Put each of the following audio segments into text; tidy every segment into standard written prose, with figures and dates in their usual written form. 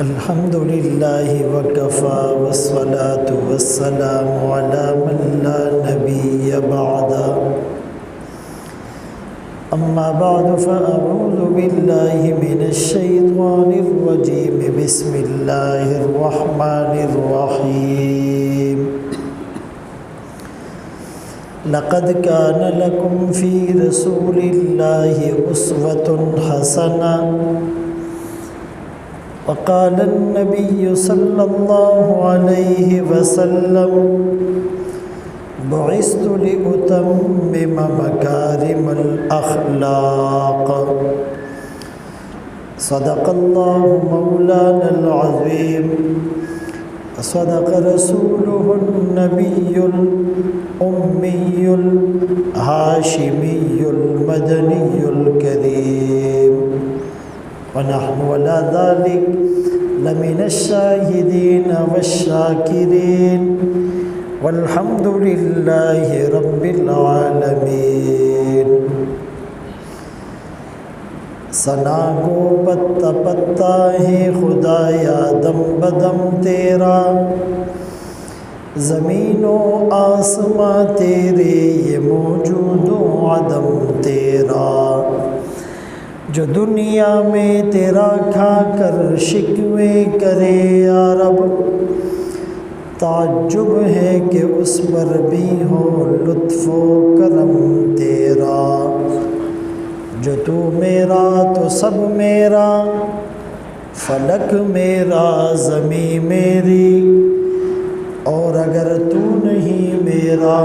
الحمد لله وكفى والصلاة والسلام على من لا نبي بعده أما بعد فأعوذ بالله من الشيطان الرجيم بسم الله الرحمن الرحيم لقد كان لكم في رسول الله أسوة حسنة وقال النبي صلى الله عليه وسلم بعثت لأتمم مكارم الأخلاق صدق الله مولانا العظيم صدق رسوله النبي الأمي الهاشمي المدني الكريم ونحن على ذلك لمن الشاهدين والشاكرين والحمد لله رب العالمین۔ ثنا کو پتا پتا ہے خدایا دم بدم تیرا، زمین و آسماں تیرے یہ موجود و عدم تیرا، جو دنیا میں تیرا کھا کر شکوے کرے یا رب، تعجب ہے کہ اس پر بھی ہو لطف و کرم تیرا، جو تو میرا تو سب میرا، فلک میرا زمیں میری، اور اگر تو نہیں میرا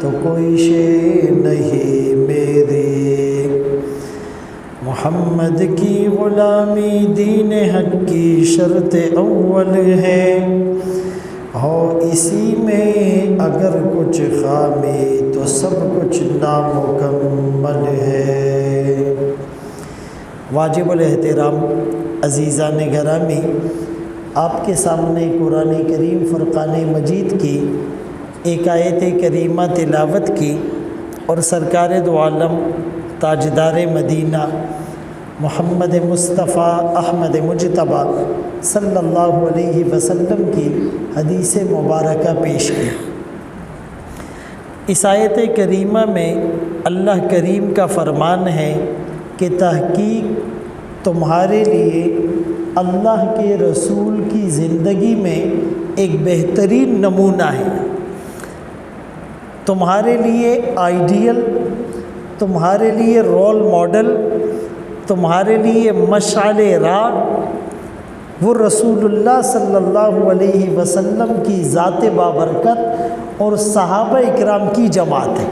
تو کوئی شے نہیں میری۔ محمد کی غلامی دین حق کی شرط اول ہے، ہو اسی میں اگر کچھ خامی تو سب کچھ نامکمل ہے۔ واجب الاحترام عزیزان گرامی، آپ کے سامنے قرآن کریم فرقان مجید کی ایک آیت کریمہ تلاوت کی، اور سرکار دو عالم تاجدار مدینہ محمد مصطفیٰ احمد مجتبیٰ صلی اللہ علیہ وسلم کی حدیث مبارکہ پیش کی۔ اس آیت کریمہ میں اللہ کریم کا فرمان ہے کہ تحقیق تمہارے لیے اللہ کے رسول کی زندگی میں ایک بہترین نمونہ ہے، تمہارے لیے آئیڈیل، تمہارے لیے رول ماڈل، تمہارے لیے مشعل راہ وہ رسول اللہ صلی اللہ علیہ وسلم کی ذات بابرکت اور صحابہ اکرام کی جماعت ہے۔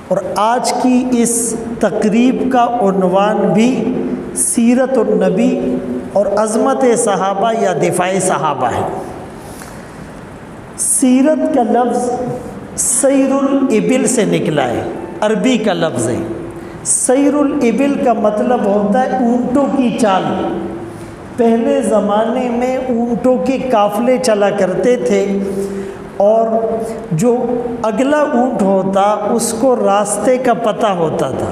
اور آج کی اس تقریب کا عنوان بھی سیرت النبی اور عظمت صحابہ یا دفاع صحابہ ہے۔ سیرت کا لفظ سیر الابل سے نکلا ہے، عربی کا لفظ ہے۔ سیر الابل کا مطلب ہوتا ہے اونٹوں کی چال۔ پہلے زمانے میں اونٹوں کے قافلے چلا کرتے تھے، اور جو اگلا اونٹ ہوتا اس کو راستے کا پتہ ہوتا تھا،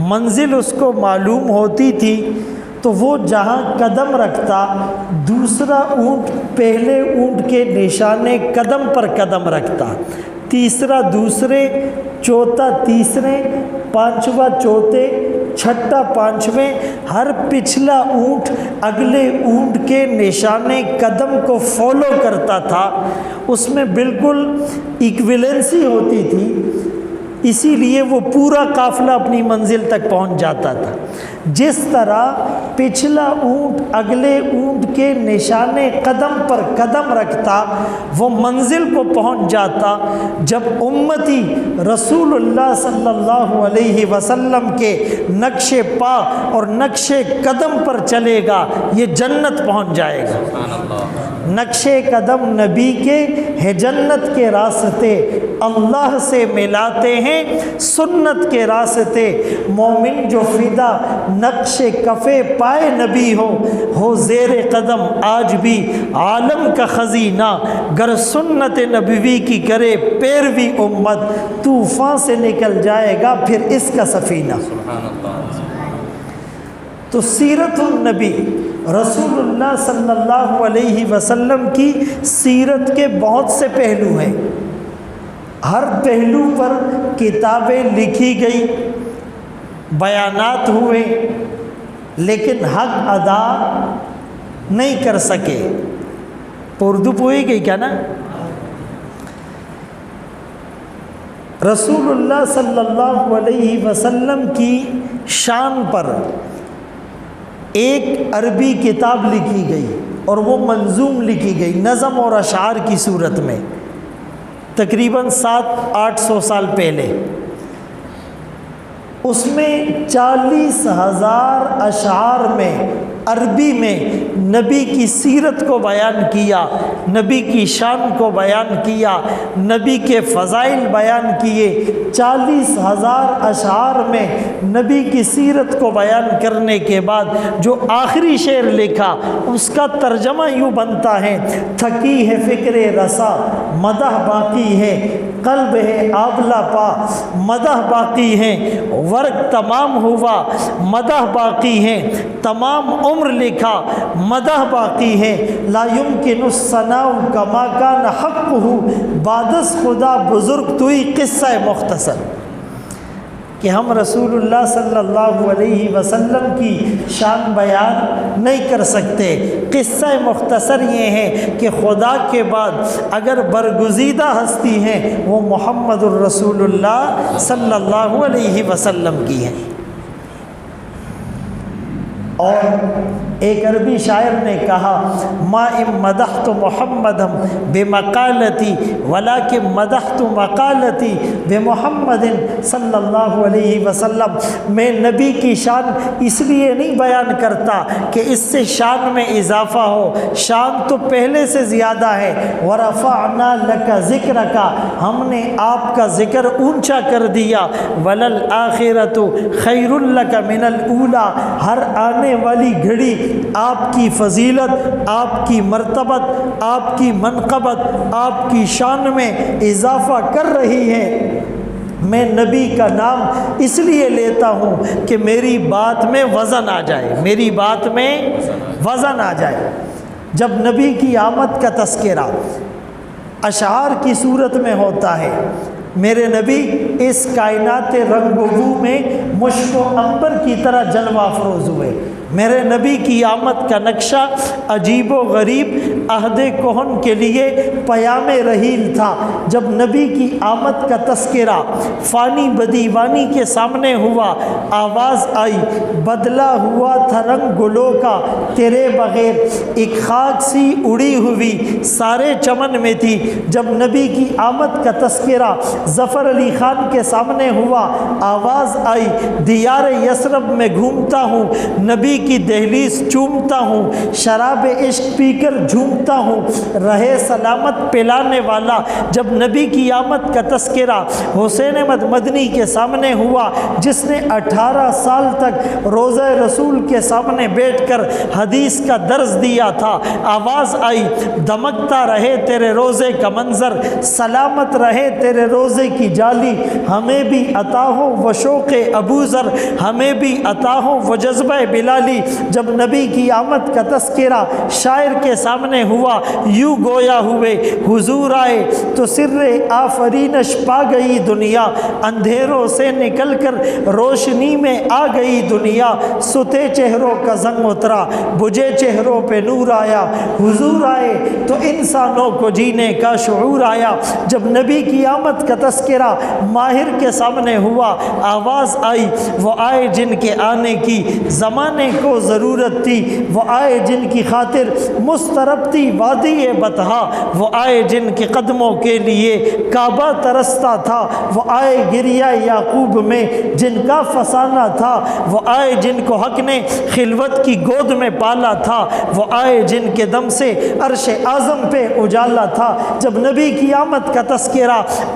منزل اس کو معلوم ہوتی تھی، تو وہ جہاں قدم رکھتا دوسرا اونٹ پہلے اونٹ کے نشانے قدم پر قدم رکھتا، تیسرا دوسرے، چوتھا تیسرے، پانچواں چوتھے، چھٹا پانچویں، ہر پچھلا اونٹ اگلے اونٹ کے نشانے قدم کو فالو کرتا تھا۔ اس میں بالکل ایکویلنسی ہوتی تھی، اسی لیے وہ پورا قافلہ اپنی منزل تک پہنچ جاتا تھا۔ جس طرح پچھلا اونٹ اگلے اونٹ کے نشانے قدم پر قدم رکھتا وہ منزل کو پہنچ جاتا۔ جب امتی رسول اللہ صلی اللہ علیہ وسلم کے نقش پا اور نقش قدم پر چلے گا یہ جنت پہنچ جائے گا۔ نقش قدم نبی کے ہے جنت کے راستے، اللہ سے ملاتے ہیں سنت کے راستے، مومن جو فدا نقش کفے پائے نبی ہو زیر قدم آج بھی عالم کا خزینہ، گر سنت نبوی کی کرے پیروی امت، طوفان سے نکل جائے گا پھر اس کا سفینہ۔ تو سیرت النبی رسول اللہ صلی اللہ علیہ وسلم کی سیرت کے بہت سے پہلو ہیں، ہر پہلو پر کتابیں لکھی گئی، بیانات ہوئے، لیکن حق ادا نہیں کر سکے۔ اردو پوئی گئی کیا نا؟ رسول اللہ صلی اللہ علیہ وسلم کی شان پر ایک عربی کتاب لکھی گئی، اور وہ منظوم لکھی گئی نظم اور اشعار کی صورت میں، تقریباً 700-800 سال پہلے۔ اس میں 40,000 اشعار میں عربی میں نبی کی سیرت کو بیان کیا، نبی کی شان کو بیان کیا، نبی کے فضائل بیان کیے۔ 40,000 اشعار میں نبی کی سیرت کو بیان کرنے کے بعد جو آخری شعر لکھا، اس کا ترجمہ یوں بنتا ہے: تھکی ہے فکر رسا مدح باقی ہے، قلب ہے آبلہ پا مدح باقی ہے، ورق تمام ہوا مدح باقی ہے، تمام عمر لکھا مدح باقی ہے، لا یمکن الثناء کما کان حقہ بعدس خدا بزرگ توئی قصہ مختصر۔ کہ ہم رسول اللہ صلی اللہ علیہ وسلم کی شان بیان نہیں کر سکتے۔ قصہ مختصر یہ ہے کہ خدا کے بعد اگر برگزیدہ ہستی ہیں وہ محمد الرسول اللہ صلی اللہ علیہ وسلم کی ہیں۔ اور ایک عربی شاعر نے کہا: ما ان مدحت محمدا بمقالتی ولکن مدحت مقالتی بمحمد صلی اللہ علیہ وسلم۔ میں نبی کی شان اس لیے نہیں بیان کرتا کہ اس سے شان میں اضافہ ہو، شان تو پہلے سے زیادہ ہے۔ ورفعنا لک ذکرک، ہم نے آپ کا ذکر اونچا کر دیا۔ وللآخرۃ خیر لک من الاولی، ہر آنے والی گھڑی آپ کی فضیلت، آپ کی مرتبت، آپ کی منقبت، آپ کی شان میں اضافہ کر رہی ہے۔ میں نبی کا نام اس لیے لیتا ہوں کہ میری بات میں وزن آ جائے، میری بات میں وزن آ جائے۔ جب نبی کی آمد کا تذکرہ اشعار کی صورت میں ہوتا ہے، میرے نبی اس کائنات رنگ و بو میں مشک و عنبر کی طرح جلوہ افروز ہوئے۔ میرے نبی کی آمد کا نقشہ عجیب و غریب عہد کہن کے لیے پیام رحیل تھا۔ جب نبی کی آمد کا تذکرہ فانی بدیوانی کے سامنے ہوا، آواز آئی: بدلا ہوا تھا رنگ گلوں کا تیرے بغیر، ایک خاک سی اڑی ہوئی سارے چمن میں تھی۔ جب نبی کی آمد کا تذکرہ ظفر علی خان کے سامنے ہوا، آواز آئی: دیار یثرب میں گھومتا ہوں، نبی کی دہلیز چومتا ہوں، شراب عشق پی کر جھومتا ہوں، رہے سلامت پلانے والا۔ جب نبی کی آمد کا تذکرہ حسین احمد مدنی کے سامنے ہوا، جس نے 18 سال تک روضہ رسول کے سامنے بیٹھ کر حدیث کا درس دیا تھا، آواز آئی: دمکتا رہے تیرے روزے کا منظر، سلامت رہے تیرے روزے کی جالی، ہمیں بھی عطا ہو وہ شوق ابوذر، ہمیں بھی عطا ہو وہ جذبہ بلالی۔ جب نبی کی آمد کا تذکرہ شاعر کے سامنے ہوا، یوں گویا ہوئے حضور آئے تو سر آفرینش پا گئی دنیا، اندھیروں سے نکل کر روشنی میں آ گئی دنیا، ستے چہروں کا زنگ اترا، بجھے چہروں پہ نور آیا، حضور آئے تو انسانوں کو جینے کا شعور آیا۔ جب نبی کی آمد کا تذکرہ ماہر کے سامنے ہوا، آواز آئی: وہ آئے جن کے آنے کی زمانے کو ضرورت تھی، وہ آئے جن کی خاطر مسترب تھی وادی بطحا، وہ آئے جن کے قدموں کے لیے کعبہ ترستا تھا، وہ آئے گریہ یعقوب میں جن کا فسانہ تھا، وہ آئے جن کو حق نے خلوت کی گود میں پالا تھا، وہ آئے جن کے دم سے عرش اعظم پہ اجالا تھا۔ جب نبی کی آمد کا تذکرہ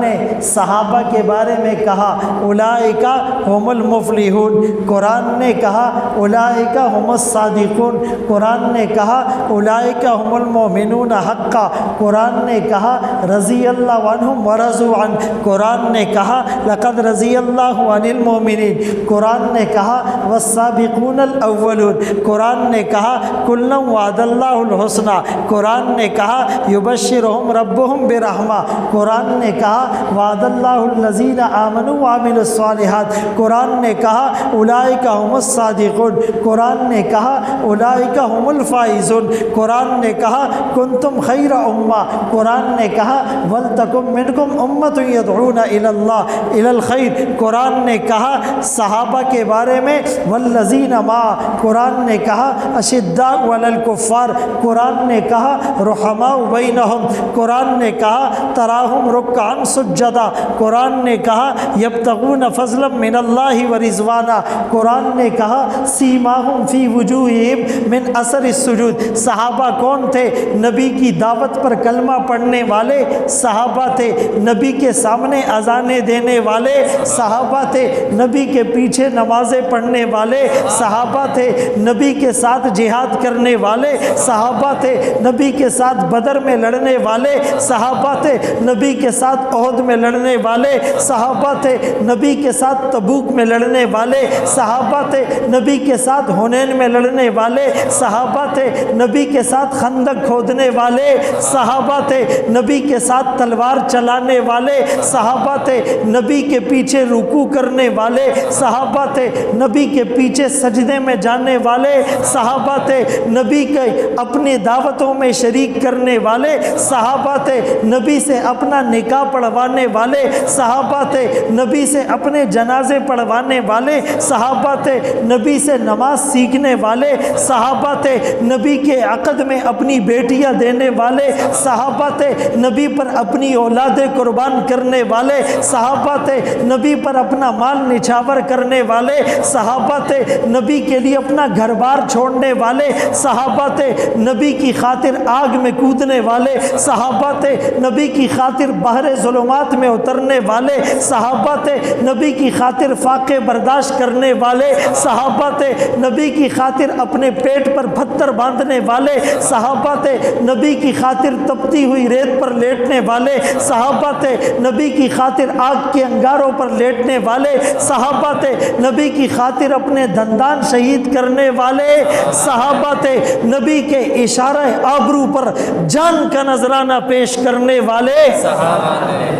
نے صحابہ کے بارے میں کہا اولئک هم المفلحون، قرآن نے کہا اولئک هم الصادقون، قرآن نے کہا اولئک هم المؤمنون حقا، قرآن نے کہا رضی اللہ عنہم ورضوا عنہ، قرآن نے کہا لقد رضی اللہ عن المؤمنین، قرآن نے کہا والسابقون الاولون، قرآن نے کہا کلا وعد اللہ الحسنى، قرآن نے کہا یبشرہم ربہم برحمہ، قرآن نے کہا وعد اللہ الذین آمنوا وعملوا الصالحات، قرآن نے کہا اولئک هم الصادقون، قرآن نے کہا اولئک هم الفائزون، قرآن نے کہا کنتم خیر امہ، قرآن نے کہا ولتکن منکم امۃ یدعون الی اللہ الی الخیر، قرآن نے کہا صحابہ کے بارے میں والذین معہ، قرآن نے کہا اشداء علی الکفار، قرآن نے کہا رحماء بینہم، قرآن نے کہا تراہم رکعا سجدا، قرآن نے کہا یبتغون فضلا من اللہ ورضوانا، قرآن نے کہا سیماہم فی وجوہہم من اثر السجود، صحابہ کون تھے؟ نبی کی دعوت پر کلمہ پڑھنے والے صحابہ تھے، نبی کے سامنے اذانیں دینے والے صحابہ تھے، نبی کے پیچھے نمازیں پڑھنے والے صحابہ تھے، نبی کے ساتھ جہاد کرنے والے صحابہ تھے، نبی کے ساتھ بدر میں لڑنے والے صحابہ تھے، نبی کے ساتھ احد میں لڑنے والے صحابہ تھے، نبی کے ساتھ تبوک میں لڑنے والے صحابہ تھے، نبی کے ساتھ حنین میں لڑنے والے صحابہ تھے، نبی کے ساتھ خندق کھودنے والے صحابہ تھے، نبی کے ساتھ تلوار چلانے والے صحابہ تھے، نبی کے پیچھے رکوع کرنے والے صحابہ تھے، نبی کے پیچھے سجدے میں جانے والے صحابہ تھے، نبی کے اپنی دعوتوں میں شریک کرنے والے صحابہ تھے، نبی سے اپنا نکاح پڑھوانے والے صحابہ تھے، نبی سے اپنے جنازے پڑھوانے والے صحابہ تھے، نبی سے نماز سیکھنے والے صحابہ تھے، نبی کے عقد میں اپنی بیٹیاں دینے والے صحابہ تھے، نبی پر اپنی اولادیں قربان کرنے والے صحابہ تھے، نبی پر اپنا مال نچھاور کرنے والے صحابہ تھے، نبی کے لیے اپنا گھر بار چھوڑنے والے صحابہ تھے، نبی کی خاطر آگ میں کودنے والے صحابہ تھے، نبی کی خاطر بحر ظلمات میں اترنے والے صحابہ تھے، نبی کی خاطر فاقے برداشت کرنے والے صحابہ تھے، نبی کی خاطر اپنے پیٹ پر پتھر باندھنے والے صحابہ تھے، نبی کی خاطر تپتی ہوئی ریت پر لیٹنے والے صحابہ تھے، نبی کی خاطر آگ کے انگاروں پر لیٹنے والے صحابہ تھے، نبی کی خاطر اپنے دندان شہید کرنے والے صحابہ تھے، نبی کے اشارہ آبرو پر جان کا نذرانہ پیش کرنے والے صحابہ تھے۔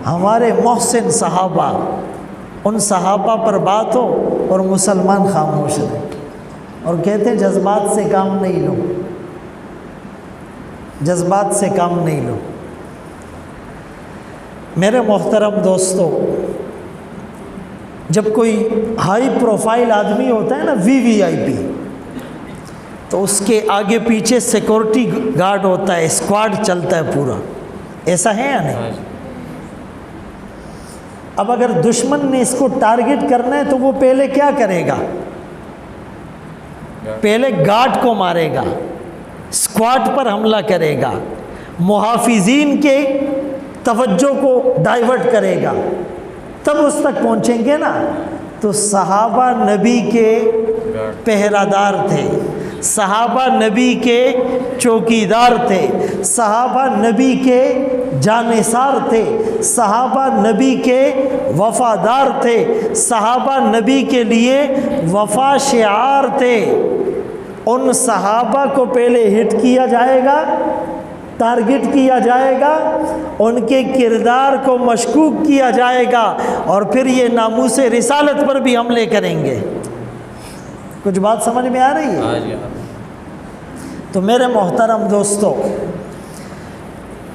ہمارے محسن صحابہ، ان صحابہ پر بات ہو اور مسلمان خاموش رہے اور کہتے ہیں جذبات سے کام نہیں لو، جذبات سے کام نہیں لو۔ میرے محترم دوستو، جب کوئی ہائی پروفائل آدمی ہوتا ہے نا VVIP، تو اس کے آگے پیچھے سیکورٹی گارڈ ہوتا ہے، اسکواڈ چلتا ہے پورا، ایسا ہے یا نہیں؟ اب اگر دشمن نے اس کو ٹارگٹ کرنا ہے تو وہ پہلے کیا کرے گا؟ پہلے گارڈ کو مارے گا، اسکواڈ پر حملہ کرے گا، محافظین کے توجہ کو ڈائیورٹ کرے گا، تب اس تک پہنچیں گے نا۔ تو صحابہ نبی کے پہرہ دار تھے، صحابہ نبی کے چوکیدار تھے، صحابہ نبی کے جانثار تھے، صحابہ نبی کے وفادار تھے، صحابہ نبی کے لیے وفا شعار تھے۔ ان صحابہ کو پہلے ہٹ کیا جائے گا، ٹارگٹ کیا جائے گا، ان کے کردار کو مشکوک کیا جائے گا، اور پھر یہ ناموس رسالت پر بھی حملے کریں گے۔ کچھ بات سمجھ میں آ رہی ہے؟ تو میرے محترم دوستو،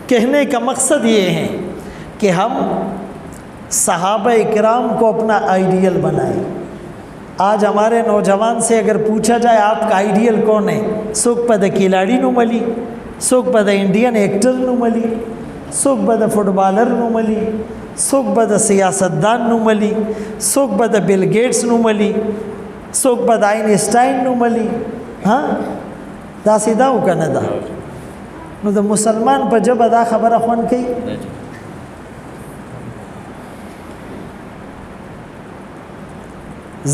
کہنے کا مقصد یہ ہے کہ ہم صحابہ کرام کو اپنا آئیڈیل بنائیں۔ آج ہمارے نوجوان سے اگر پوچھا جائے آپ کا آئیڈیل کون ہے، سوک پد کھلاڑی نو ملی، سوک پد انڈین ایکٹر نو ملی، سوک پد فٹ بالر نو ملی، سوک پد سیاستدان نو ملی، سوک پد بل گیٹس نو ملی، سوک پد آئنسٹائن نو ملی۔ ہاں دا سیدھا ہو کنه دا نو د مسلمان په جبه دا خبره خوند کوي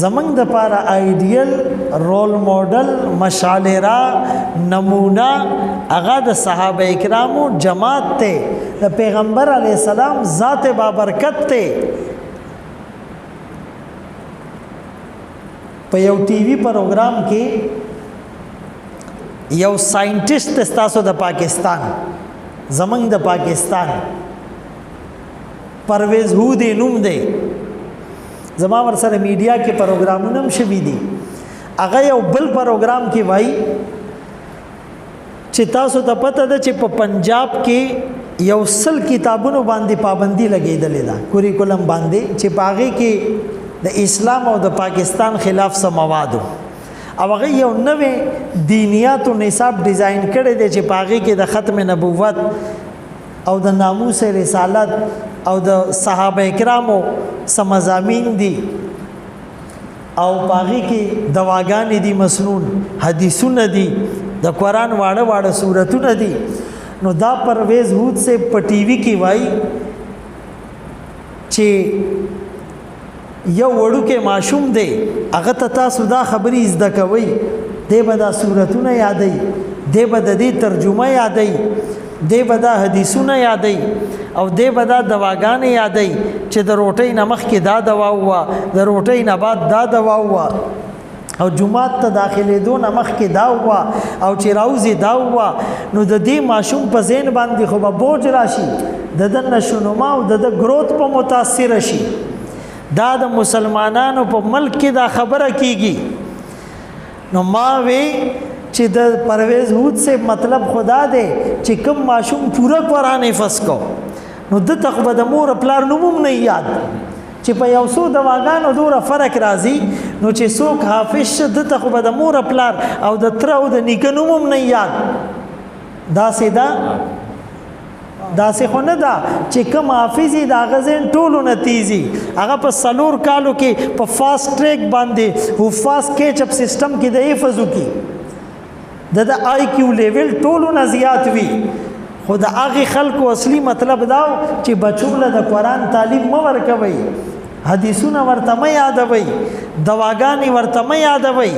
زمنګ د پاره آیډیل رول ماډل مشالره نمونه هغه د صحابه کرامو جماعت ته د پیغمبر علی السلام ذات بابرکت ته په یو ټي وي پروګرام کې یو ساينټیسټ تاسو د پاکستان زمنګ د پاکستان پرویز هودی نوم دی زما ور سره میډیا کې پروګرامونه هم شوي دي هغه یو بل پروګرام کې وای چې تاسو ته پته ده چې په پنجاب کې یو سل کتابونو باندې پابندي لګېدلې ده کوریکولم باندې چې پاغه کې د اسلام او د پاکستان خلاف سم مواد او هغه یو نوې دینیات او نصاب ډیزاین کړی دی چې پاغه کې د ختم نبوت او د ناموس رسالت او د صحابه کرامو سمزامین دي او پاغي کې دواګانې دي مسنون حدیثونه دي د قران واړه واړه سورتونه دي نو دا پرویز هود سے په ټي وي کې وای چې یو وړوکې ماشوم دی هغه ته تاسو دا خبرې زده کوئ دی به دا سورتونه یادوي دی به د دې ترجمه یادوي دی به دا حدیثونه یادوي او دی به دا دواګانې یادوي چې د روټۍ نه مخکې دا دوا وه د روټۍ نه بعد دا دوا وه او جمعات ته داخلېدو نه مخکې دا وه او چې راوځي دا وه نو د دې ماشوم په ذهن باندې خو به بوج راشي د ده نشونما او د ده ګروت په متاثره شي دا د مسلمانانو په ملک کې دا خبره کیږي نو ما وی چې د پرویز هود سے مطلب خدا دی چې کم ماشوم پورا قرآن حفظ کو نو د تخبه د مور پلار نوم نه یاد چې په یو څو دواګانو دوره فرق راځي نو چې څوک حافظ شه د تخبه د مور پلار او د تر او د نیکه نوم نه یاد دا سیدا داسې خو نه ده چې کوم حافظي د هغه ذهن ټولو نه تیزي هغه په 4 کالو کې په فاسټ ټریک باندې او فاسټ کیچ اپ سیستم کې د حفظ وکي د آی کیو لیول ټولو نه زیات وي خو د هغې خلکو اصلي مطلب دا چې بچو له د قرآن تعلیم مه ورکوئ حدیثونه ورته مه یادوئ دواګانې ورته مه یادوئ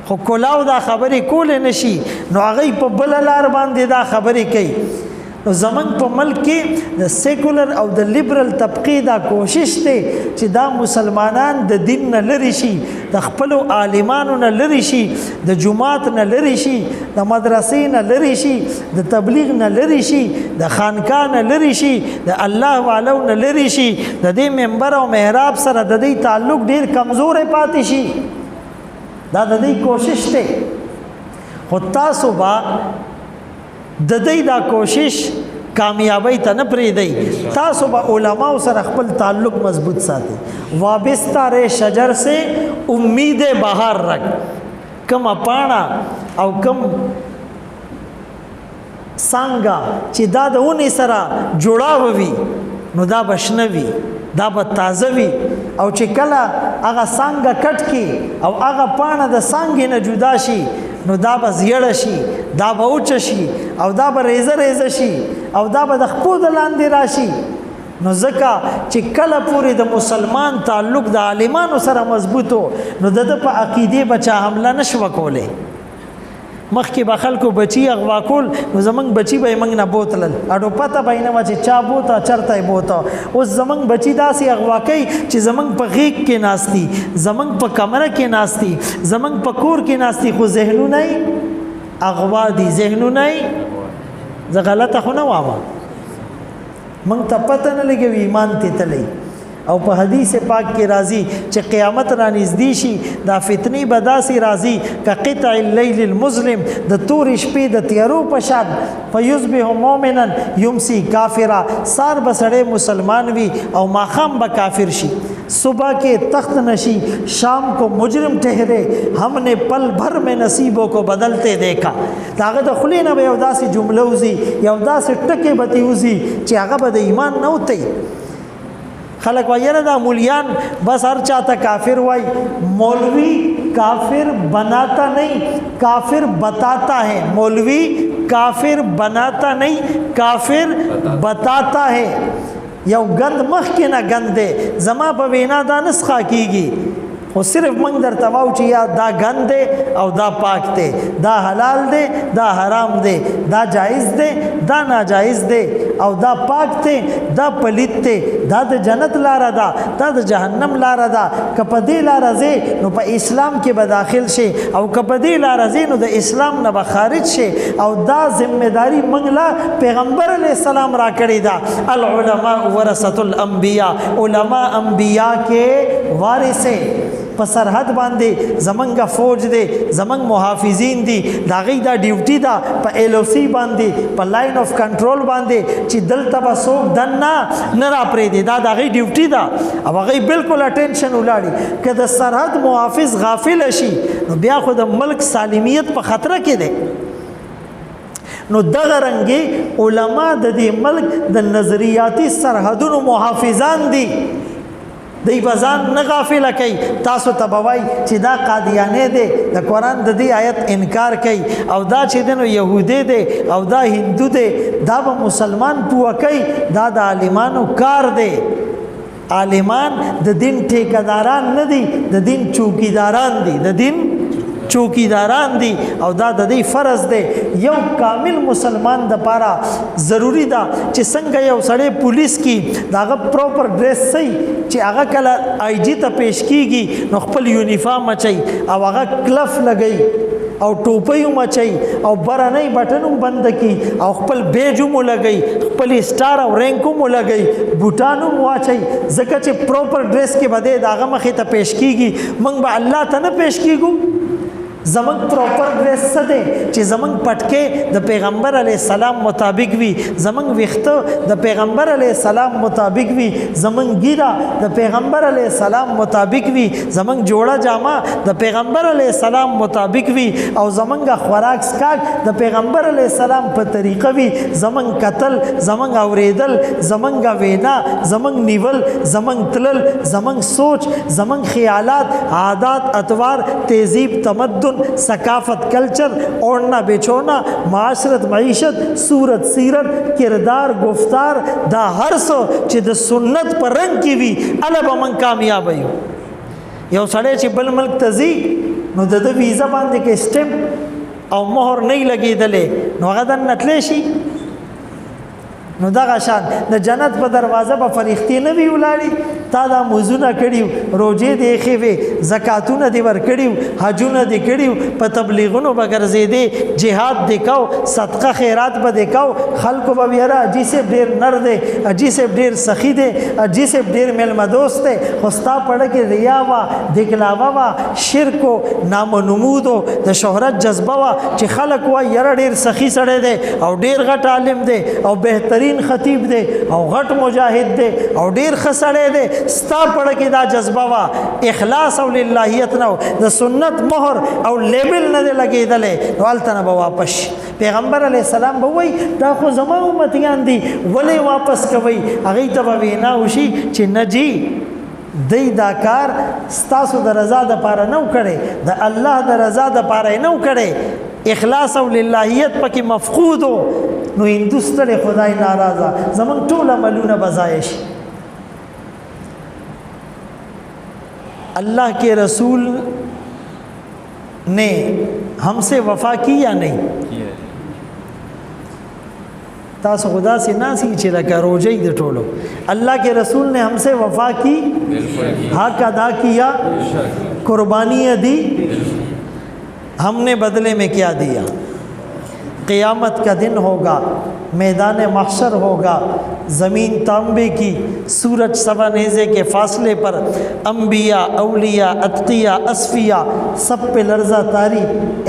خو کلاو دا خبرې کولی نشي نو هغوی په بله لار باندې دا خبرې کوي نو زمنګ په ملک کې د سیکولر او د لیبرل طبقې دا کوشش دی چې دا مسلمانان د دین نه لرې شي د خپلو عالمانو نه لرې شي د جماعت نه لرې شي د مدرسې نه لرې شي د تبلیغ نه لرې شي د خانقاه نه لرې شي د الله والو نه لرې شي د دې منبر او محراب سره د دې تعلق ډیر کمزورې پاتې شي دا د دې کوشش دی خو تاسو با د دې دا کوشش کامیابی ته نه پرېږدئ تاسو به علماو سره خپل تعلق مضبوط ساتئ وابستہ رے شجر سے امید بہار رکھ کم پاڼه او کم څانګه چې دا د ونې سره جوړاوه وي نو دا به شنه وي دا به تازه وي او چې کله هغه څانګه کټ کړي او هغه پاڼه د څانګې نه جدا شي نو دا به زیړه شي دا به اوچه شي او دا به ریزه ریزه شي او دا به د خپو د لاندې راشي نو ځکه چې کله پورې د مسلمان تعلق د عالمانو سره مضبوط و نو د په عقیدې به چا حمله نشوه کولی مخکې به خلکو بچي اغوا کول نو زمونږ بچي به یې موږ نه بوتلل اډو پته به یې نه وه چې چا بوته چرته یې بوته اوس زمونږ بچي داسې اغوا کوي چې زمونږ په غیږ کې ناستي زمونږ په کمره کې ناستي زمونږ په کور کې ناستي خو ذهنونه یې اغوا دي ذهنونه یې زه غلطه خو نه وامه موږ ته پته نه لګوي ایمان ته تلی او په حدیث پاک کې راځي چې قیامت را نږدې شي دا فتنې به داسې راځي که قطع اللیل المظلم د تورې شپې د تیارو په شان فیصبح مؤمنا یمسی کافرا سار به سړی مسلمان وي او ماښام به کافر شي صبح کے تخت نشی شام کو مجرم ٹھہرے ہم نے پل بھر میں نصیبوں کو بدلتے دیکھا داغه د خلی نه یو داسې جمله وزي یو داسې ټکي بتی وزي چې هغه به د ایمان نه وتی خلق وایره دا مولیان بس ہر چاہتا کافر وائی مولوی کافر بناتا نہیں کافر بتاتا ہے مولوی کافر بناتا نہیں کافر بتاتا ہے یو گند مخ کې نه گند دی زما په وینا دا نسخه کیږي خو صرف منگ در تواو چی یا دا گند دے او دا پاک دے، دا حلال دے دا حرام دے، دا جائز دے دا ناجائز دے، او دا پاک دے دا پلیت دے، دا دا جنت لارا دا دا دا جہنم لارا دا، کپدی لارا زے نو پا اسلام کے بداخل شے، او کپدی لارا زے نو دا اسلام نبا خارج شے، او دا ذمہ داری منگلا پیغمبر علیہ السلام را کری دا، العلماء ورثۃ الانبیاء، علماء انبیاء کے وارث پا سرحد باندے زمنگا فوج دے زمنگ محافظین دی دا غی دا ڈیوٹی دا پا ایل او سی باندے پا لائن آف کنٹرول باندے چی دلتا با سوک دن نرا پرے دے دا غی ڈیوٹی دا اب غی بالکل اٹینشن الاڑی کہ دا سرحد محافظ غافل اشی نو بیا خود ملک سالمیت پا خطرہ کے دے نو دغرنگی علماء دا دی ملک دا نظریاتی سرحدون و محافظان دی دی بزان نغافل کئی تاسو تبوائی چی دا قادیانے دے دا قرآن دا دی آیت انکار کئی او دا چی دنو یہودے دے او دا ہندو دے دا با مسلمان پوا کئی دا دا عالمانو کار دے عالمان دا دن ٹھیکداران ندی دا دن چوکیداران دی دا دن چوکیداران دی او دا د دی فرض دے یو کامل مسلمان د پارا ضروری دا چې څنګه یو سړی پولیس کی داغه پروپر ډریس صحیح چې هغه کله آئی جی ته پیش کیږي نو خپل یونیفارم اچي او هغه کلف لګي او ټوپیو مچي او برنۍ بټنو بند کی او خپل بیجو مو لګي خپل سٹار او رینکو مو لګي بوټانو واچي ځکه چې پروپر ډریس کې بده داغه مخې ته پیش کیږي موږ به الله ته نه پیش کیږو زمنگ پروپر ڈریس سدے چی زمنگ پٹکے دا پیغمبر علیہ السلام مطابق وی زمنگ ویختو دا پیغمبر علیہ السلام مطابق وی زمنگ گیرا دا پیغمبر علیہ السلام مطابق وی زمنگ جوڑا جامع دا پیغمبر علیہ السلام مطابق وی او زمنگ خوراک سکاک دا پیغمبر علیہ السلام پر طریقہ وی زمنگ قتل زمنگ اوریدل زمنگ وینا زمنگ نیول زمنگ تلل زمنگ سوچ زمنگ خیالات عادات اتوار تہذیب تمدن ثقافت کلچر اوڑنا بیچونا معاشرت معیشت صورت سیرت کردار گفتار دا ہر سو چی دا سنت پر رنگ کی وی علب من کامیاب ایو یو سڑے چی بل ملک تزی نو دا ویزا باندے کے سٹیمپ او مہر نہیں لگی دلے نو غدن نتلیشی نو دا غشان دا جنت پا دروازہ با فریختی نوی اولاڑی تا دا موزونا کڑیو روجے دیخی وی زکاتونا دی ور کڑیو حجونا دی کڑیو پا تبلیغونو بگرزے دے جہاد دیکھاو صدقہ خیرات با دیکھاو خلقو با بیارا اجی سے دیر نر دے اجی سے دیر سخی دے اجی سے دیر ملمدوست دے خستا پڑا کے ریاوا دکلاوا وا شرکو نام و نمودو دا شہرت جذبہ وا چی خلق وا یرا دیر سخی سڑے دے او دیر غٹ عالم دے او بہترین خطیب دے او غٹ مجاہد دے او دیر خسڑے دے ستا پڑھ کے دا جذبہ وا اخلاص او للہیت نو دا سنت مہر او لیبل نہ دے لگے دلے والتنا با واپس پیغمبر علیہ السلام بوئی دا خو زمان امتیان دی ولی واپس کوئی اغیتا با وینا ہوشی چی نجی دی دا کار ستاسو دا رضا دا پارا نو کرے دا اللہ دا رضا دا پارا نو کرے اخلاص او للہیت پاکی مفقود ہو نو ہندوستر خدای ناراضا زمان طول عملون بزائش اللہ کے رسول نے ہم سے وفا کی یا نہیں تاسو خدا سے ناسی چلا کا روجئی دے ٹولو اللہ کے رسول نے ہم سے وفا کی حق ادا کیا قربانی دی ہم نے بدلے میں کیا دیا قیامت کا دن ہوگا میدان محشر ہوگا زمین تانبے کی سورج سوا نیزے کے فاصلے پر انبیاء اولیاء اتقیاء اصفیاء سب پہ لرزہ طاری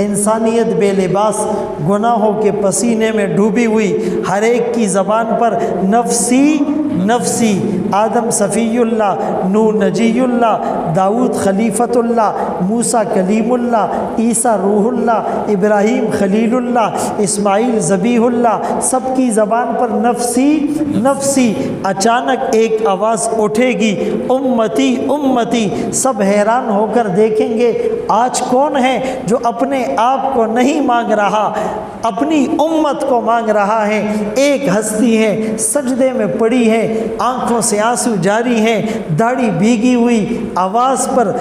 انسانیت بے لباس گناہوں کے پسینے میں ڈوبی ہوئی ہر ایک کی زبان پر نفسی نفسی آدم صفی اللہ نوح نجی اللہ داؤد خلیفت اللہ موسیٰ کلیم اللہ عیسیٰ روح اللہ، ابراہیم خلیل اللہ، اسماعیل ذبیح اللہ، سب کی زبان پر نفسی نفسی۔ اچانک ایک آواز اٹھے گی، امتی امتی۔ سب حیران ہو کر دیکھیں گے آج کون ہے جو اپنے آپ کو نہیں مانگ رہا، اپنی امت کو مانگ رہا ہے۔ ایک ہستی ہے، سجدے میں پڑی ہے، آنکھوں سے آنسو جاری ہیں، داڑھی بھیگی ہوئی، آواز پر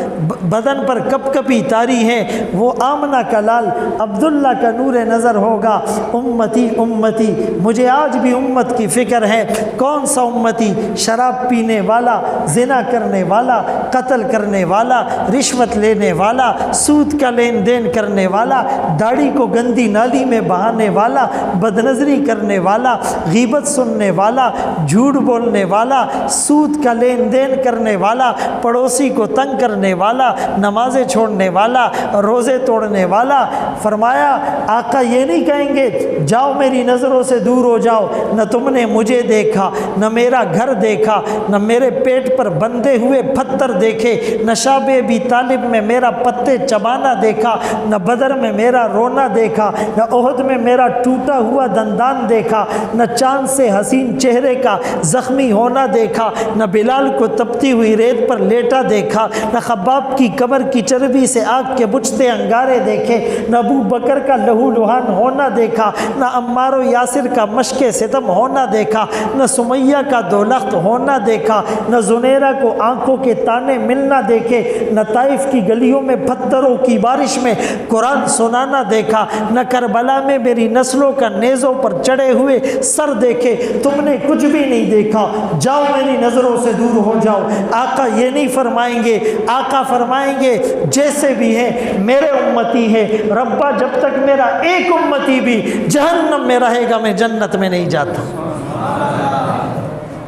بدن پر کپ کپی طاری ہے۔ وہ آمنہ کا لال عبداللہ کا نور نظر ہوگا۔ امتی امتی، مجھے آج بھی امت کی فکر ہے۔ کون سا امتی؟ شراب پینے والا، زنا کرنے والا، قتل کرنے والا، رشوت لینے والا، سود کا لین دین کرنے والا، داڑھی کو گندی نالی میں بہانے والا، بدنظری کرنے والا، غیبت سننے والا، جھوٹ بولنے والا، سود کا لین دین کرنے والا، پڑوسی کو تنگ کرنے والا، نمازیں چھوڑنے والا، روزے توڑنے والا۔ فرمایا آقا یہ نہیں کہیں گے جاؤ میری نظروں سے دور ہو جاؤ، نہ تم نے مجھے دیکھا، نہ میرا گھر دیکھا، نہ میرے پیٹ پر بندھے ہوئے پتھر دیکھے، نہ شعب ابی طالب میں میرا پتے چبانا دیکھا، نہ بدر میں میرا رونا دیکھا، نہ احد میں میرا ٹوٹا ہوا دندان دیکھا، نہ چاند سے حسین چہرے کا زخمی ہونا دیکھا، نہ بلال کو تپتی ہوئی ریت پر لیٹا دیکھا، نہ خباب کی قبر کی چربی سے آگ کے بجھتے انگارے دیکھے، نہ ابو بکر کا لہو لہان ہونا دیکھا، نہ عمار و یاسر کا مشق ستم ہونا دیکھا، نہ سمیہ کا دولخت ہونا دیکھا، نہ زنیرہ کو آنکھوں کے تانے ملنا دیکھے، نہ طائف کی گلیوں میں پتھروں کی بارش میں قرآن سنانا دیکھا، نہ کربلا میں میری نسلوں کا نیزوں پر چڑھے ہوئے سر دیکھے۔ تم نے کچھ بھی نہیں دیکھا، جاؤ میری نظروں سے دور ہو جاؤ۔ آقا یہ نہیں فرمائیں گے، آقا فرمائیں گے جیسے بھی ہے میرے امتی ہے، ربا جب تک میرا ایک امتی بھی جہنم میں رہے گا میں جنت میں نہیں جاتا۔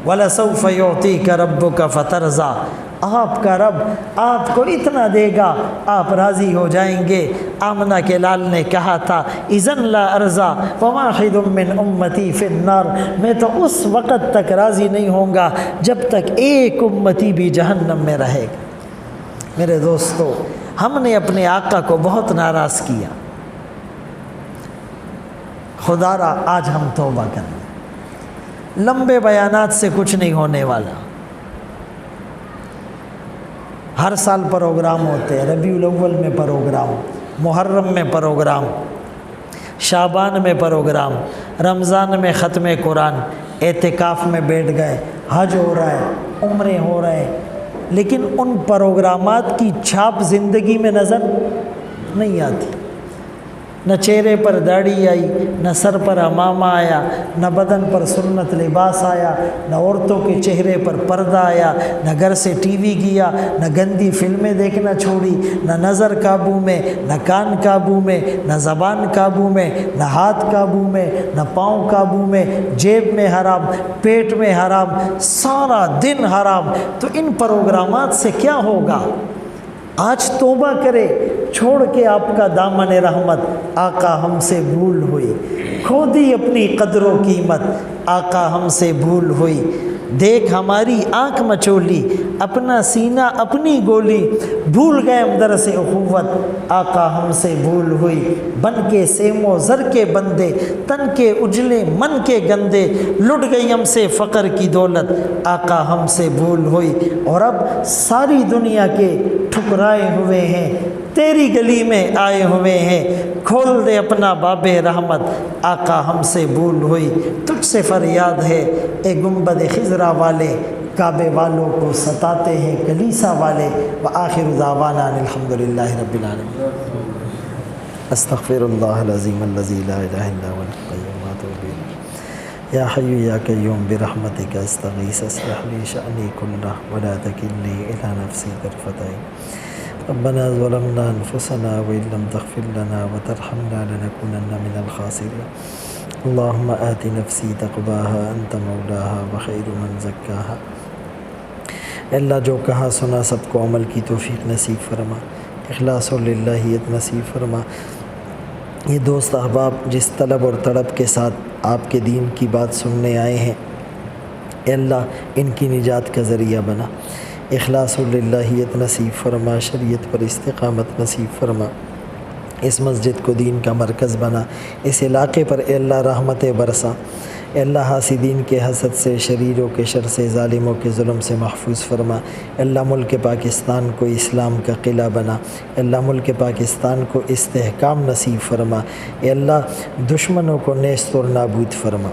وَلَسَوْفَ يُعْطِيكَ رَبُّكَ فَتَرْضَىٰ، آپ کا رب آپ کو اتنا دے گا آپ راضی ہو جائیں گے۔ آمنہ کے لال نے کہا تھا اِذًا لَا أَرْضَىٰ وَوَاحِدٌ مِّنْ أُمَّتِي فِي النَّارِ، میں تو اس وقت تک راضی نہیں ہوں گا جب تک ایک امتی بھی جہنم میں رہے گا۔ میرے دوستو، ہم نے اپنے آقا کو بہت ناراض کیا، خدا را آج ہم توبہ کریں۔ لمبے بیانات سے کچھ نہیں ہونے والا۔ ہر سال پروگرام ہوتے ہیں، ربیع الاول میں پروگرام، محرم میں پروگرام، شعبان میں پروگرام، رمضان میں ختم قرآن، اعتکاف میں بیٹھ گئے، حج ہو رہا ہے، عمرے ہو رہے ہیں، لیکن ان پروگرامات کی چھاپ زندگی میں نظر نہیں آتی۔ نہ چہرے پر داڑھی آئی، نہ سر پر عمامہ آیا، نہ بدن پر سنت لباس آیا، نہ عورتوں کے چہرے پر پردہ آیا، نہ گھر سے ٹی وی گیا، نہ گندی فلمیں دیکھنا چھوڑی، نہ نظر قابو میں، نہ کان قابو میں، نہ زبان قابو میں، نہ ہاتھ قابو میں، نہ پاؤں قابو میں، جیب میں حرام، پیٹ میں حرام، سارا دن حرام۔ تو ان پروگرامات سے کیا ہوگا؟ آج توبہ کرے، چھوڑ کے آپ کا دامن رحمت۔ آقا ہم سے بھول ہوئی، کھو دی اپنی قدر و قیمت، آقا ہم سے بھول ہوئی، دیکھ ہماری آنکھ مچولی، اپنا سینہ اپنی گولی، بھول گئے ہم در سے اخوت، آقا ہم سے بھول ہوئی، بن کے سیم و زر کے بندے، تن کے اجلے من کے گندے، لٹ گئی ہم سے فقر کی دولت، آقا ہم سے بھول ہوئی، اور اب ساری دنیا کے ٹھکرائے ہوئے ہیں، تیری گلی میں آئے ہوئے ہیں، کھول دے اپنا باب رحمت، آقا ہم سے بھول ہوئی، تجھ سے فریاد ہے اے گنبد خضرا والے، کعبے والوں کو ستاتے ہیں کلیسا والے۔ وآخر دعوانا الحمدللہ رب العالمین۔ استغفر اللہ العظیم الذی لا الہ الا هو الحی واتوب الیہ۔ یا حی یا قیوم برحمتک استغیث اصلح لی شأنی کلہ ولا تکلنی الی نفسی طرفۃ عین۔ ربنا ظلمنا انفسنا وان لم تغفر لنا وترحمنا لنکونن من الخاسرین۔ اللہم آت نفسی تقواها انت مولاها وخیر من زکاها۔ اے اللہ جو کہا سنا سب کو عمل کی توفیق نصیب فرما، اخلاص و للہیت نصیب فرما۔ یہ دوست احباب جس طلب اور تڑپ کے ساتھ آپ کے دین کی بات سننے آئے ہیں، اے اللہ ان کی نجات کا ذریعہ بنا، اخلاص و للہیت نصیب فرما، شریعت پر استقامت نصیب فرما۔ اس مسجد کو دین کا مرکز بنا، اس علاقے پر اے اللہ رحمت برسا، اے اللہ حاسدین کے حسد سے، شریروں کے شر سے، ظالموں کے ظلم سے محفوظ فرما، اے اللہ ملک پاکستان کو اسلام کا قلعہ بنا، اے اللہ ملک پاکستان کو استحکام نصیب فرما، اے اللہ دشمنوں کو نیست اور نابود فرما،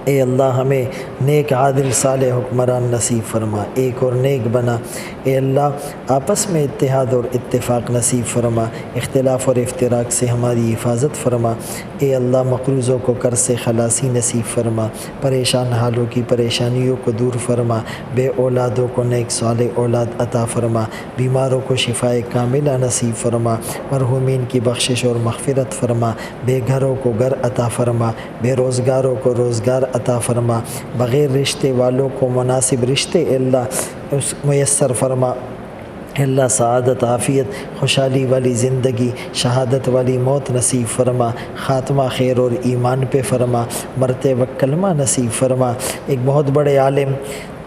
اے اللہ ہمیں نیک عادل صالح حکمران نصیب فرما، ایک اور نیک بنا، اے اللہ آپس میں اتحاد اور اتفاق نصیب فرما، اختلاف اور افتراق سے ہماری حفاظت فرما، اے اللہ مقروضوں کو قرض سے خلاصی نصیب فرما، پریشان حالوں کی پریشانیوں کو دور فرما، بے اولادوں کو نیک صالح اولاد عطا فرما، بیماروں کو شفائے کاملہ نصیب فرما، مرحومین کی بخشش اور مغفرت فرما، بے گھروں کو گھر عطا فرما، بے روزگاروں کو روزگار عطا فرما، بغیر رشتے والوں کو مناسب رشتے اے اللہ میسر فرما، اے اللہ سعادت عافیت خوشحالی والی زندگی شہادت والی موت نصیب فرما، خاتمہ خیر اور ایمان پہ فرما، مرتے وقت کلمہ نصیب فرما۔ ایک بہت بڑے عالم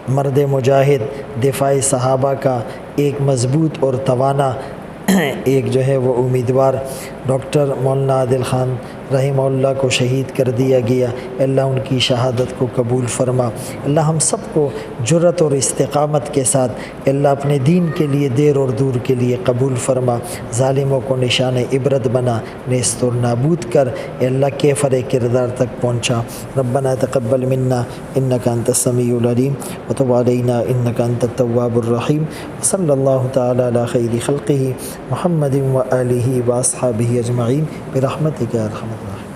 مرد مجاہد دفاع صحابہ کا ایک مضبوط اور توانا ایک جو ہے وہ امیدوار ڈاکٹر مولانا عادل خان رحمہ اللہ کو شہید کر دیا گیا، اللہ ان کی شہادت کو قبول فرما، اللہ ہم سب کو جرت اور استقامت کے ساتھ اللہ اپنے دین کے لیے دیر اور دور کے لیے قبول فرما، ظالموں کو نشان عبرت بنا، نیست اور نابود کر، اللہ کیفر کردار تک پہنچا۔ ربنا تقبل منا انک انت السمیع العلیم وتب علینا انک انت التواب الرحیم، صلی اللہ تعالی علی خیر خلقہ محمد و آلہ و اصحابہ اجمعین برحمتک یا ارحم الراحمین۔